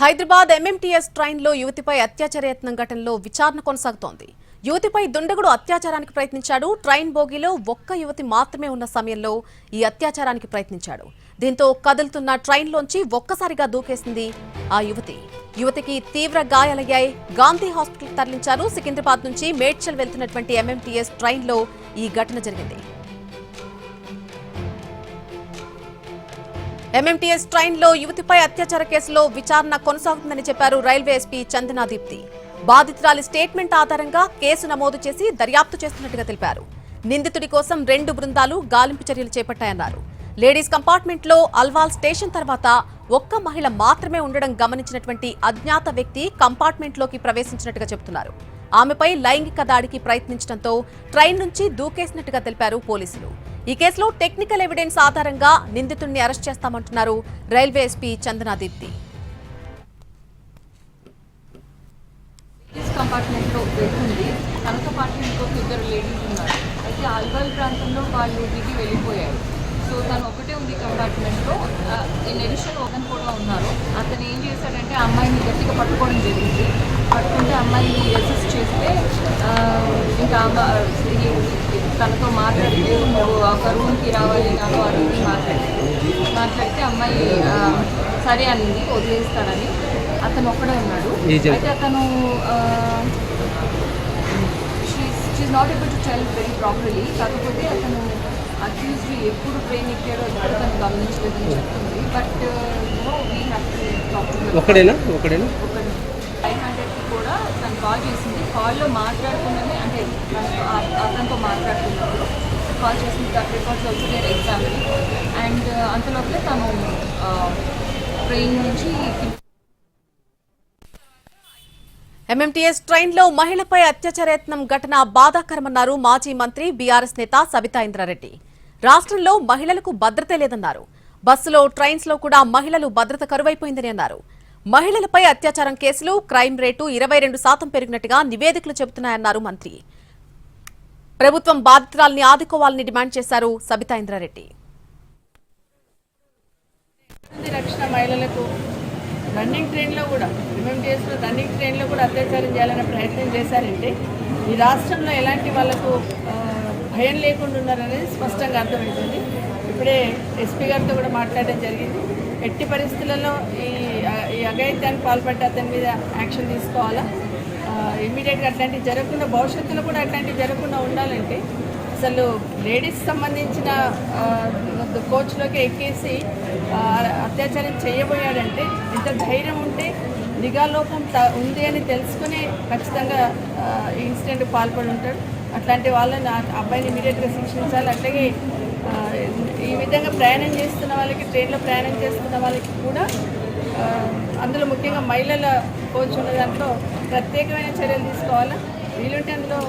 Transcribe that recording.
Hyderabad MMTS ట్రైన్లో యువతిపై అత్యాచార యత్నం ఘటనలో విచారణ కొనసాగుతోంది. యువతిపై దుండగుడు అత్యాచారానికి ప్రయత్నించాడు. ట్రైన్ బోగీలో ఒక్క యువతి మాత్రమే ఉన్న సమయంలో ఈ అత్యాచారానికి ప్రయత్నించాడు. దీంతో కదులుతున్న ట్రైన్లోంచి ఒక్కసారిగా దూకేసింది ఆ యువతికి తీవ్ర గాయాలయ్యాయి. గాంధీ హాస్పిటల్కి తరలించారు. సికింద్రాబాద్ నుంచి మేడ్చల్ వెళ్తున్నటువంటి ఎంఎంటీఎస్ ట్రైన్లో ఈ ఘటన జరిగింది. ఎంఎంటీఎస్ ట్రైన్లో యువతిపై అత్యాచార కేసులో విచారణ కొనసాగుతుందని చెప్పారు రైల్వే ఎస్పీ చందనా దీప్తి. బాధితురాలి స్టేట్మెంట్ ఆధారంగా కేసు నమోదు చేసి దర్యాప్తు చేస్తున్నట్టుగా తెలిపారు. నిందితుడి కోసం 2 బృందాలు గాలింపు చర్యలు చేపట్టాయన్నారు. లేడీస్ కంపార్ట్మెంట్లో అల్వాల్ స్టేషన్ తర్వాత ఒక్క మహిళ మాత్రమే ఉండడం గమనించినటువంటి అజ్ఞాత వ్యక్తి కంపార్ట్మెంట్లోకి ప్రవేశించినట్టుగా చెబుతున్నారు. ఆమెపై లైంగిక దాడికి ప్రయత్నించడంతో ట్రైన్ నుంచి దూకేసినట్టుగా తెలిపారు పోలీసులు. ఈ కేసులో టెక్నికల్ ఎవిడెన్స్ ఆధారంగా నిందితుడిని అరెస్ట్ చేస్తామంటున్నారు రైల్వే ఎస్పీ చందనా దీప్తి. కంపార్ట్మెంట్లో వెళ్తుంది. తన కంపార్ట్మెంట్లో 2 లేడీస్ ఉన్నారు. అయితే అల్వాల్ ప్రాంతంలో వాళ్ళు దిగి వెళ్ళిపోయారు. సో తను ఒకటే ఉంది కంపార్ట్మెంట్లో. ఇన్ ఎడిషన్ ఒకరు కూడా ఉన్నారు. అతను ఏం చేశాడంటే అమ్మాయిని గట్టిగా పట్టుకోవడం జరిగింది. పట్టుకుంటే అమ్మాయిని రెసిస్ట్ చేస్తే ఇంకా తనతో మాట్లాడితే నువ్వు ఒక రూమ్కి రావాలి నాతో అడిగి మాట్లాడితే అమ్మాయి సరే అనింది, వదిలేస్తానని. అతను ఒక్కడే ఉన్నాడు. అయితే అతను షీఈ్ not able to tell very properly. కాకపోతే అతను అక్యూజ్డ్ ఎప్పుడు ట్రైన్ ఎక్కాడో ఎప్పుడు తను గమనించలేదని చెప్తుంది. But we have to talk to ఒకడేనా 500కి కూడా తను కాల్ చేసింది. కాల్లో మాట్లాడుతుందని అంటే అతనితో మాట్లాడుతున్నప్పుడు కాల్ చేసింది. That records also there examine. And అంతలోపలే తను ట్రైన్ నుంచి ఎంఎంటీఎస్ ట్రైన్లో మహిళపై అత్యాచార యత్నం ఘటన బాధాకరమన్నారు మాజీ మంత్రి బీఆర్ఎస్ నేత సబితా ఇంద్రారెడ్డి. రాష్ట్రంలో మహిళలకు భద్రత లేదన్నారు. బస్సులో, ట్రైన్స్లో కూడా మహిళలు భద్రత కరువైపోయిందని అన్నారు. మహిళలపై అత్యాచారం కేసులు, క్రైమ్ రేటు 22% పెరిగినట్టుగా నివేదికలు చెబుతున్నాయన్నారు మంత్రి. ప్రభుత్వం బాధితురాల్ని ఆదుకోవాలని డిమాండ్ చేశారు సబితా ఇంద్రారెడ్డి. రక్షణ మహిళలకు రన్నింగ్ ట్రైన్లో కూడా ఎంఎంటీఎస్లో రన్నింగ్ ట్రైన్లో కూడా అత్యాచారం చేయాలనే ప్రయత్నం చేశారంటే ఈ రాష్ట్రంలో ఎలాంటి వాళ్ళకు భయం లేకుండా ఉన్నారనేది స్పష్టంగా అర్థమవుతుంది. ఇప్పుడే ఎస్పీ గారితో కూడా మాట్లాడడం జరిగింది. ఎట్టి పరిస్థితులలో ఈ అఘాయిత్యానికి పాల్పడ్డ అతని మీద యాక్షన్ తీసుకోవాలా, ఇమ్మీడియట్గా అట్లాంటివి జరగకుండా, భవిష్యత్తులో కూడా అట్లాంటివి జరగకుండా ఉండాలంటే అసలు లేడీస్ సంబంధించిన కోచ్లోకి ఎక్కేసి అత్యాచారం చేయబోయాడంటే ఎంత ధైర్యం ఉంటే నిఘా లోపం ఉంది అని తెలుసుకుని ఖచ్చితంగా ఈ ఇన్సిడెంట్కి పాల్పడి ఉంటాడు. అట్లాంటి వాళ్ళని అబ్బాయిని ఇమీడియట్గా శిక్షించాలి. అట్లాగే ఈ విధంగా ప్రయాణం చేస్తున్న వాళ్ళకి, ట్రైన్లో ప్రయాణం చేస్తున్న వాళ్ళకి కూడా అందులో ముఖ్యంగా మహిళల కోచ్ ఉన్న దాంట్లో ప్రత్యేకమైన చర్యలు తీసుకోవాలా. వీలుంటే అందులో